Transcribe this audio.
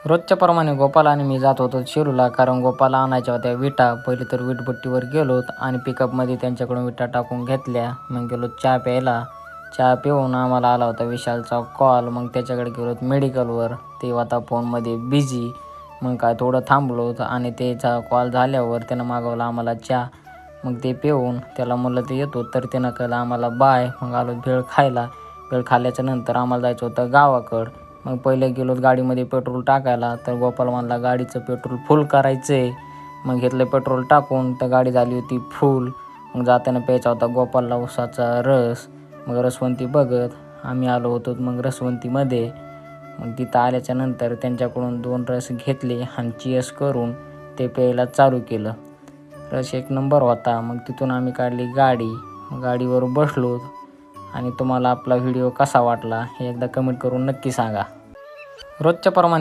रोजच्या प्रमाणे गोपाल आणि मी जात होतो शिरूरला, कारण गोपाला आणायच्या होत्या विटा. पहिले तर वीटभट्टीवर गेलो आणि पिकअपमध्ये त्यांच्याकडून विटा टाकून घेतल्या. मग गेलो चहा प्यायला. चहा पिऊन आम्हाला आला होता विशालचा कॉल. मग त्याच्याकडे गेलो मेडिकलवर. ते होता फोनमध्ये बिझी. मग काय थोडं थांबलो आणि त्याचा कॉल झाल्यावर त्यानं मागवला आम्हाला चहा. मग ते पिऊन त्याला म्हणलं ते येतो, तर त्यानं केलं आम्हाला बाय. मग आलो भेळ खायला. भेळ खाल्ल्याच्या नंतर आम्हाला जायचं होतं गावाकडं. मग पहिले गेलो गाडीमध्ये पेट्रोल टाकायला, तर गोपाल म्हणला गाडीचं पेट्रोल फुल करायचं आहे. मग घेतलं पेट्रोल टाकून, तर गाडी झाली होती फुल. मग जाताना प्यायचा होता गोपालला उसाचा रस. मग रसवंती बघत आम्ही आलो होतो मग रसवंतीमध्ये. मग तिथं आल्याच्या नंतर त्यांच्याकडून 2 रस घेतले आणि चीअर्स करून ते प्यायला चालू केलं. रस एक नंबर होता. मग तिथून आम्ही काढली गाडी. गाडीवर बसलो. आणि तुम्हाला आपला व्हिडिओ कसा वाटला हे एकदा कमेंट करून नक्की सांगा. रोजच्या प्रमाणे